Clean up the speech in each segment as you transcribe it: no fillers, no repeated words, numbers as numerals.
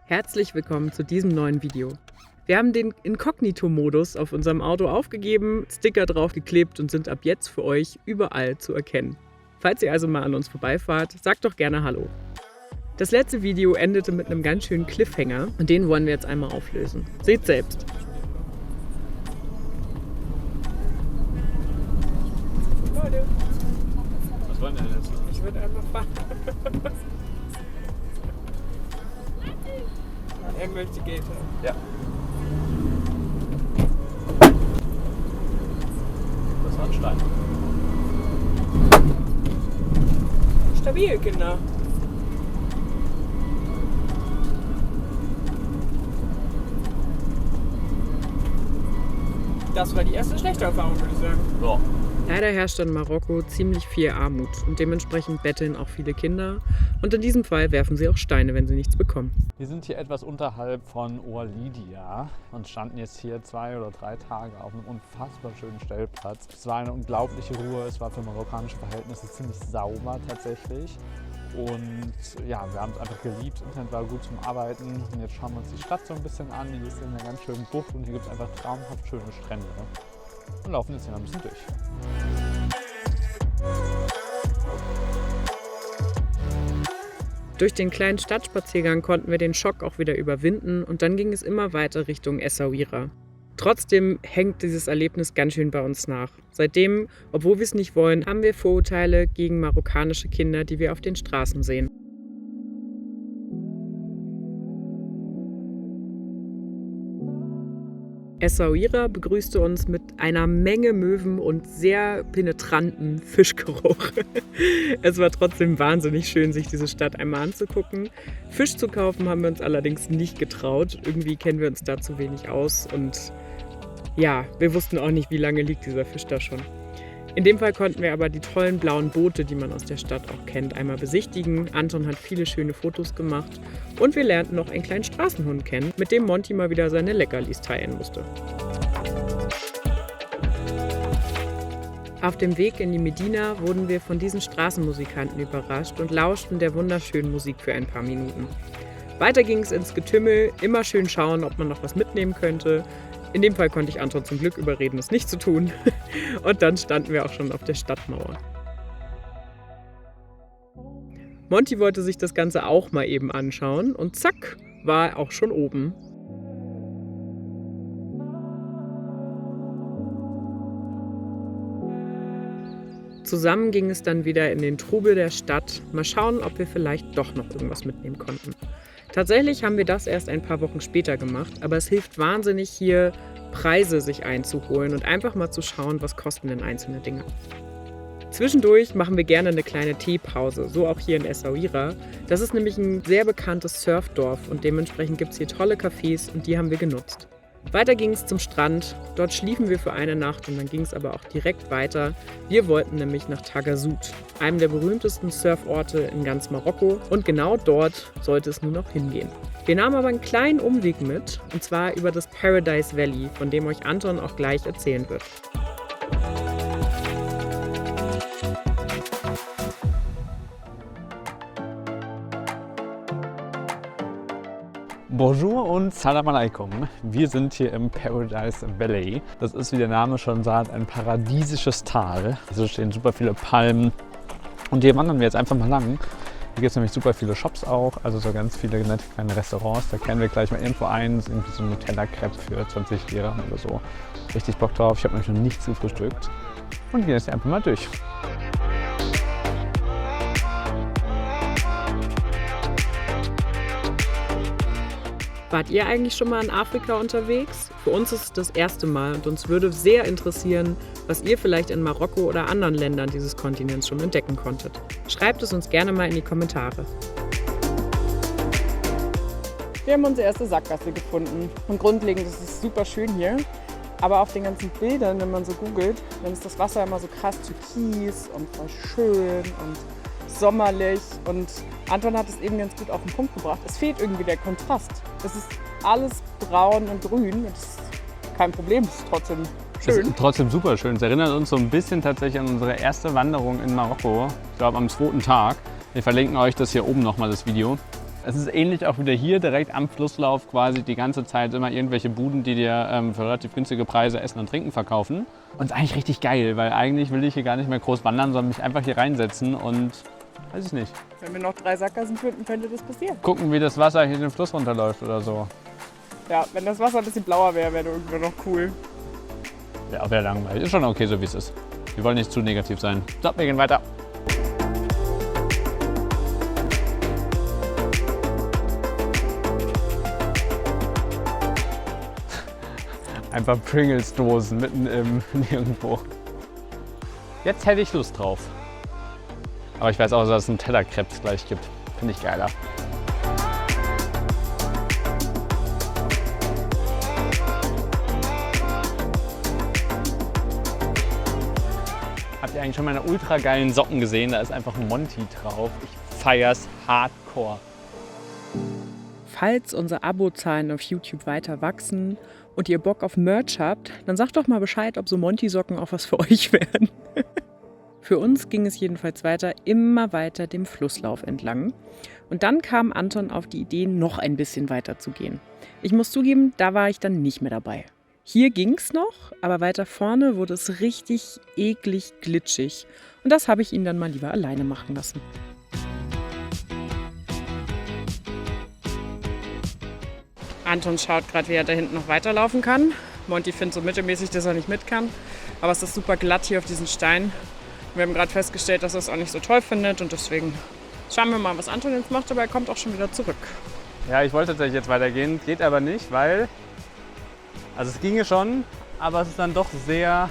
Herzlich willkommen zu diesem neuen Video. Wir haben den Inkognito-Modus auf unserem Auto aufgegeben, Sticker draufgeklebt und sind ab jetzt für euch überall zu erkennen. Falls ihr also mal an uns vorbeifahrt, sagt doch gerne Hallo. Das letzte Video endete mit einem ganz schönen Cliffhanger und den wollen wir jetzt einmal auflösen. Seht selbst. Leute. Was wollen wir denn jetzt? Ich würde einmal fahren. Er möchte Geld haben. Ja. Das war ein Stein. Stabil, Kinder. Das war die erste schlechte Erfahrung, würde ich sagen. Ja. Leider herrscht in Marokko ziemlich viel Armut und dementsprechend betteln auch viele Kinder. Und in diesem Fall werfen sie auch Steine, wenn sie nichts bekommen. Wir sind hier etwas unterhalb von Oualidia und standen jetzt hier 2 oder 3 Tage auf einem unfassbar schönen Stellplatz. Es war eine unglaubliche Ruhe, es war für marokkanische Verhältnisse ziemlich sauber tatsächlich. Und ja, wir haben es einfach geliebt, das Internet war gut zum Arbeiten. Und jetzt schauen wir uns die Stadt so ein bisschen an. Hier ist eine ganz schöne Bucht und hier gibt es einfach traumhaft schöne Strände. Und laufen jetzt hier mal ein bisschen durch. Durch den kleinen Stadtspaziergang konnten wir den Schock auch wieder überwinden und dann ging es immer weiter Richtung Essaouira. Trotzdem hängt dieses Erlebnis ganz schön bei uns nach. Seitdem, obwohl wir es nicht wollen, haben wir Vorurteile gegen marokkanische Kinder, die wir auf den Straßen sehen. Essaouira begrüßte uns mit einer Menge Möwen und sehr penetranten Fischgeruch. Es war trotzdem wahnsinnig schön, sich diese Stadt einmal anzugucken. Fisch zu kaufen haben wir uns allerdings nicht getraut. Irgendwie kennen wir uns da zu wenig aus und ja, wir wussten auch nicht, wie lange liegt dieser Fisch da schon. In dem Fall konnten wir aber die tollen blauen Boote, die man aus der Stadt auch kennt, einmal besichtigen. Anton hat viele schöne Fotos gemacht und wir lernten noch einen kleinen Straßenhund kennen, mit dem Monty mal wieder seine Leckerlis teilen musste. Auf dem Weg in die Medina wurden wir von diesen Straßenmusikanten überrascht und lauschten der wunderschönen Musik für ein paar Minuten. Weiter ging es ins Getümmel, immer schön schauen, ob man noch was mitnehmen könnte. In dem Fall konnte ich Anton zum Glück überreden, es nicht zu tun. Und dann standen wir auch schon auf der Stadtmauer. Monty wollte sich das Ganze auch mal eben anschauen und zack, war er auch schon oben. Zusammen ging es dann wieder in den Trubel der Stadt. Mal schauen, ob wir vielleicht doch noch irgendwas mitnehmen konnten. Tatsächlich haben wir das erst ein paar Wochen später gemacht, aber es hilft wahnsinnig, hier Preise sich einzuholen und einfach mal zu schauen, was kosten denn einzelne Dinge. Zwischendurch machen wir gerne eine kleine Teepause, so auch hier in Essaouira. Das ist nämlich ein sehr bekanntes Surfdorf und dementsprechend gibt es hier tolle Cafés und die haben wir genutzt. Weiter ging es zum Strand, dort schliefen wir für eine Nacht und dann ging es aber auch direkt weiter. Wir wollten nämlich nach Taghazout, einem der berühmtesten Surforte in ganz Marokko und genau dort sollte es nun noch hingehen. Wir nahmen aber einen kleinen Umweg mit und zwar über das Paradise Valley, von dem euch Anton auch gleich erzählen wird. Bonjour und Salam alaikum. Wir sind hier im Paradise Valley. Das ist, wie der Name schon sagt, ein paradiesisches Tal. Also stehen super viele Palmen. Und hier wandern wir jetzt einfach mal lang. Hier gibt es nämlich super viele Shops auch, also so ganz viele nette kleine Restaurants. Da kennen wir gleich mal irgendwo eins, irgendwie so ein Nutella-Crepe für 20 Dirham oder so. Richtig Bock drauf. Ich habe nämlich noch nichts gefrühstückt. Und gehen jetzt einfach mal durch. Wart ihr eigentlich schon mal in Afrika unterwegs? Für uns ist es das erste Mal und uns würde sehr interessieren, was ihr vielleicht in Marokko oder anderen Ländern dieses Kontinents schon entdecken konntet. Schreibt es uns gerne mal in die Kommentare. Wir haben unsere erste Sackgasse gefunden und grundlegend ist es super schön hier. Aber auf den ganzen Bildern, wenn man so googelt, dann ist das Wasser immer so krass türkis und voll schön und sommerlich und Anton hat es eben ganz gut auf den Punkt gebracht. Es fehlt irgendwie der Kontrast. Es ist alles braun und grün. Das ist kein Problem, es ist trotzdem schön. Es ist trotzdem super schön. Es erinnert uns so ein bisschen tatsächlich an unsere erste Wanderung in Marokko. Ich glaube am 2. Tag. Wir verlinken euch das hier oben nochmal, das Video. Es ist ähnlich auch wieder hier, direkt am Flusslauf quasi die ganze Zeit immer irgendwelche Buden, die dir für relativ günstige Preise Essen und Trinken verkaufen. Und es ist eigentlich richtig geil, weil eigentlich will ich hier gar nicht mehr groß wandern, sondern mich einfach hier reinsetzen und, weiß ich nicht. Wenn wir noch 3 Sackgassen finden, könnte das passieren. Gucken, wie das Wasser hier den Fluss runterläuft oder so. Ja, wenn das Wasser ein bisschen blauer wäre, wäre irgendwie noch cool. Ja, wäre langweilig. Ist schon okay, so wie es ist. Wir wollen nicht zu negativ sein. So, wir gehen weiter. Einfach Pringles-Dosen mitten im Nirgendwo. Jetzt hätte ich Lust drauf. Aber ich weiß auch, dass es einen Tellerkrebs gleich gibt. Finde ich geiler. Habt ihr eigentlich schon meine ultra geilen Socken gesehen? Da ist einfach ein Monty drauf. Ich feier's hardcore. Falls unsere Abozahlen auf YouTube weiter wachsen und ihr Bock auf Merch habt, dann sagt doch mal Bescheid, ob so Monty-Socken auch was für euch wären. Für uns ging es jedenfalls immer weiter dem Flusslauf entlang. Und dann kam Anton auf die Idee, noch ein bisschen weiter zu gehen. Ich muss zugeben, da war ich dann nicht mehr dabei. Hier ging's noch, aber weiter vorne wurde es richtig eklig glitschig. Und das habe ich ihn dann mal lieber alleine machen lassen. Anton schaut gerade, wie er da hinten noch weiterlaufen kann. Monty findet so mittelmäßig, dass er nicht mit kann. Aber es ist super glatt hier auf diesen Stein. Wir haben gerade festgestellt, dass er es auch nicht so toll findet. Und deswegen schauen wir mal, was Anton jetzt macht. Aber er kommt auch schon wieder zurück. Ja, ich wollte tatsächlich jetzt weitergehen. Geht aber nicht, weil... Also es ginge schon, aber es ist dann doch sehr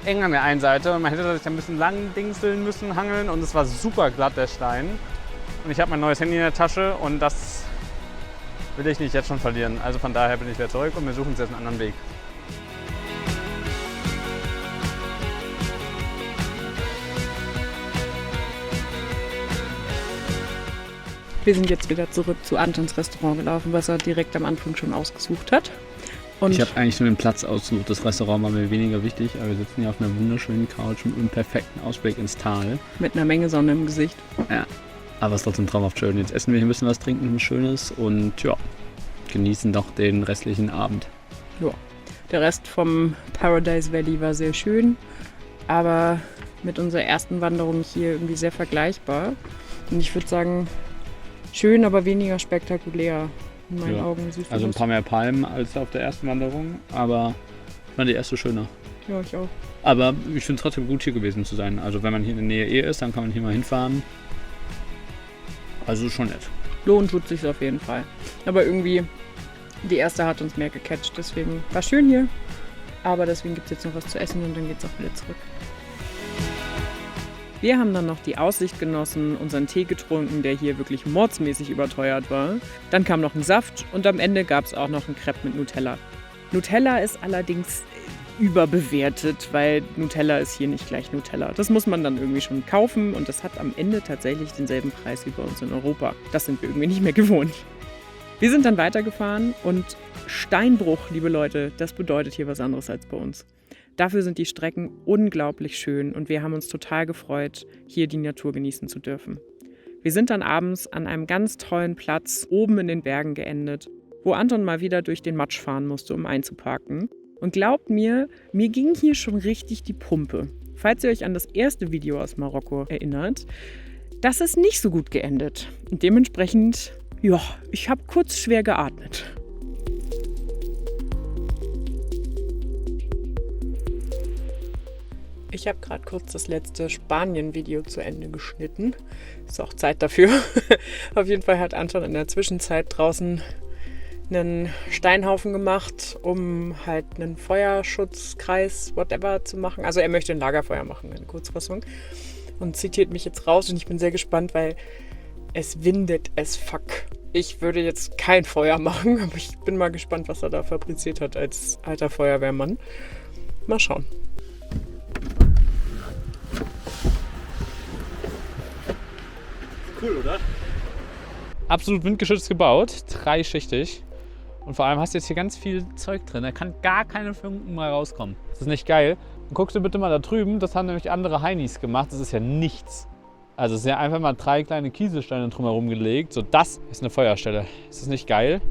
eng an der einen Seite. Und man hätte sich ein bisschen lang dingseln müssen, hangeln. Und es war super glatt, der Stein. Und ich habe mein neues Handy in der Tasche und das... will ich nicht jetzt schon verlieren. Also von daher bin ich wieder zurück und wir suchen uns jetzt einen anderen Weg. Wir sind jetzt wieder zurück zu Antons Restaurant gelaufen, was er direkt am Anfang schon ausgesucht hat. Und ich habe eigentlich nur den Platz ausgesucht. Das Restaurant war mir weniger wichtig, aber wir sitzen hier auf einer wunderschönen Couch mit einem perfekten Ausblick ins Tal. Mit einer Menge Sonne im Gesicht. Ja, aber es ist trotzdem traumhaft schön. Jetzt essen wir hier ein bisschen was, trinken was Schönes und ja, genießen doch den restlichen Abend. Ja, der Rest vom Paradise Valley war sehr schön, aber mit unserer ersten Wanderung hier irgendwie sehr vergleichbar. Und ich würde sagen, schön, aber weniger spektakulär in meinen Augen. Siehst du also ein das? paar mehr Palmen als auf der ersten Wanderung, aber ich fand die erste schöner. Ja, ich auch. Aber ich finde es trotzdem gut, hier gewesen zu sein. Also wenn man hier in der Nähe ist, dann kann man hier mal hinfahren. Also schon nett. Lohnt tut sich auf jeden Fall. Aber irgendwie, die erste hat uns mehr gecatcht. Deswegen war schön hier. Aber deswegen gibt es jetzt noch was zu essen und dann geht es auch wieder zurück. Wir haben dann noch die Aussicht genossen, unseren Tee getrunken, der hier wirklich mordsmäßig überteuert war. Dann kam noch ein Saft und am Ende gab es auch noch ein Crepe mit Nutella. Nutella ist allerdings überbewertet, weil Nutella ist hier nicht gleich Nutella. Das muss man dann irgendwie schon kaufen und das hat am Ende tatsächlich denselben Preis wie bei uns in Europa. Das sind wir irgendwie nicht mehr gewohnt. Wir sind dann weitergefahren und Steinbruch, liebe Leute, das bedeutet hier was anderes als bei uns. Dafür sind die Strecken unglaublich schön und wir haben uns total gefreut, hier die Natur genießen zu dürfen. Wir sind dann abends an einem ganz tollen Platz oben in den Bergen geendet, wo Anton mal wieder durch den Matsch fahren musste, um einzuparken. Und glaubt mir, mir ging hier schon richtig die Pumpe. Falls ihr euch an das erste Video aus Marokko erinnert, das ist nicht so gut geendet. Und dementsprechend, ja, ich habe kurz schwer geatmet. Ich habe gerade kurz das letzte Spanien-Video zu Ende geschnitten. Ist auch Zeit dafür. Auf jeden Fall hat Anton in der Zwischenzeit draußen einen Steinhaufen gemacht, um halt einen Feuerschutzkreis, whatever, zu machen. Also er möchte ein Lagerfeuer machen, eine Kurzfassung. Und zitiert mich jetzt raus und ich bin sehr gespannt, weil es windet as fuck. Ich würde jetzt kein Feuer machen, aber ich bin mal gespannt, was er da fabriziert hat als alter Feuerwehrmann. Mal schauen. Cool, oder? Absolut windgeschützt gebaut, dreischichtig. Und vor allem hast du jetzt hier ganz viel Zeug drin. Da kann gar keine Funken mal rauskommen. Das ist nicht geil. Und guckst du bitte mal da drüben, das haben nämlich andere Heinis gemacht. Das ist ja nichts. Also es sind ja einfach mal 3 kleine Kieselsteine drumherum gelegt. So, das ist eine Feuerstelle. Ist das nicht geil?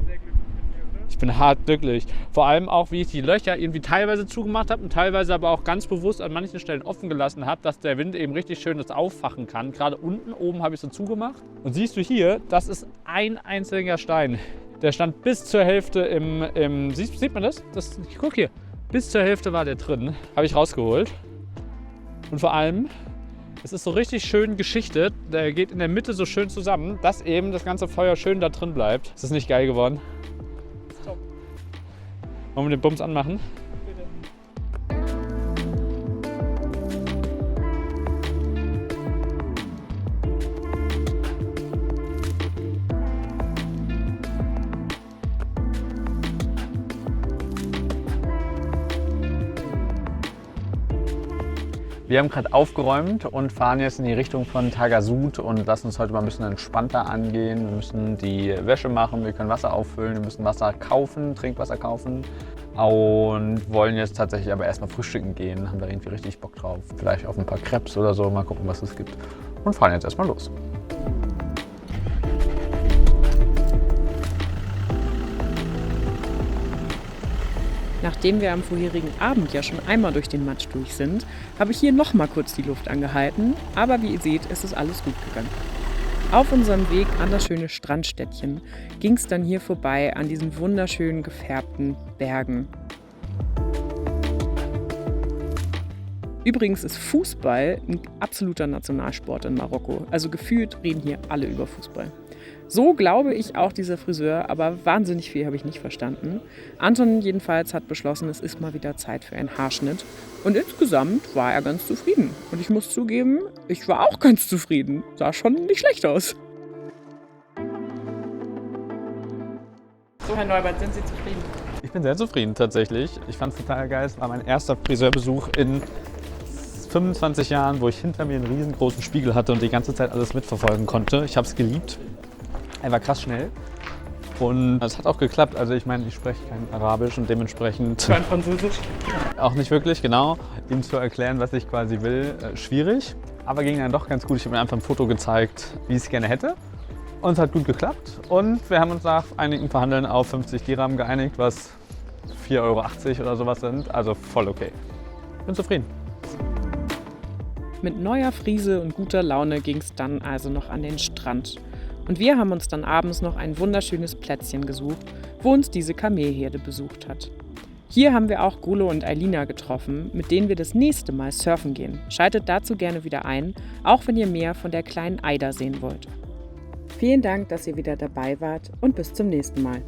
Ich bin hart glücklich. Vor allem auch, wie ich die Löcher irgendwie teilweise zugemacht habe und teilweise aber auch ganz bewusst an manchen Stellen offen gelassen habe, dass der Wind eben richtig schön das auffachen kann. Gerade unten, oben habe ich so zugemacht. Und siehst du hier, das ist ein einziger Stein. Der stand bis zur Hälfte sieht man das? Guck hier. Bis zur Hälfte war der drin. Habe ich rausgeholt. Und vor allem, es ist so richtig schön geschichtet. Der geht in der Mitte so schön zusammen, dass eben das ganze Feuer schön da drin bleibt. Ist das nicht geil geworden? Top. Wollen wir den Bums anmachen? Wir haben gerade aufgeräumt und fahren jetzt in die Richtung von Tagasud und lassen uns heute mal ein bisschen entspannter angehen. Wir müssen die Wäsche machen, wir können Wasser auffüllen, wir müssen Wasser kaufen, Trinkwasser kaufen und wollen jetzt tatsächlich aber erstmal frühstücken gehen. Haben da irgendwie richtig Bock drauf. Vielleicht auf ein paar Crepes oder so, mal gucken, was es gibt. Und fahren jetzt erstmal los. Nachdem wir am vorherigen Abend ja schon einmal durch den Matsch durch sind, habe ich hier noch mal kurz die Luft angehalten, aber wie ihr seht, ist es alles gut gegangen. Auf unserem Weg an das schöne Strandstädtchen ging es dann hier vorbei an diesen wunderschönen gefärbten Bergen. Übrigens ist Fußball ein absoluter Nationalsport in Marokko, also gefühlt reden hier alle über Fußball. So glaube ich auch dieser Friseur, aber wahnsinnig viel habe ich nicht verstanden. Anton jedenfalls hat beschlossen, es ist mal wieder Zeit für einen Haarschnitt. Und insgesamt war er ganz zufrieden. Und ich muss zugeben, ich war auch ganz zufrieden. Sah schon nicht schlecht aus. So, Herr Neubert, sind Sie zufrieden? Ich bin sehr zufrieden tatsächlich. Ich fand es total geil. Es war mein erster Friseurbesuch in 25 Jahren, wo ich hinter mir einen riesengroßen Spiegel hatte und die ganze Zeit alles mitverfolgen konnte. Ich habe es geliebt. Er war krass schnell und es hat auch geklappt. Also ich meine, ich spreche kein Arabisch und dementsprechend Kein Französisch. auch nicht wirklich, genau. Ihm zu erklären, was ich quasi will, schwierig. Aber ging dann doch ganz gut. Ich habe mir einfach ein Foto gezeigt, wie ich es gerne hätte. Und es hat gut geklappt. Und wir haben uns nach einigen Verhandeln auf 50 Dirham geeinigt, was 4,80 € oder sowas sind. Also voll okay. Bin zufrieden. Mit neuer Frise und guter Laune ging es dann also noch an den Strand. Und wir haben uns dann abends noch ein wunderschönes Plätzchen gesucht, wo uns diese Kamelherde besucht hat. Hier haben wir auch Golo und Eilina getroffen, mit denen wir das nächste Mal surfen gehen. Schaltet dazu gerne wieder ein, auch wenn ihr mehr von der kleinen Aida sehen wollt. Vielen Dank, dass ihr wieder dabei wart und bis zum nächsten Mal.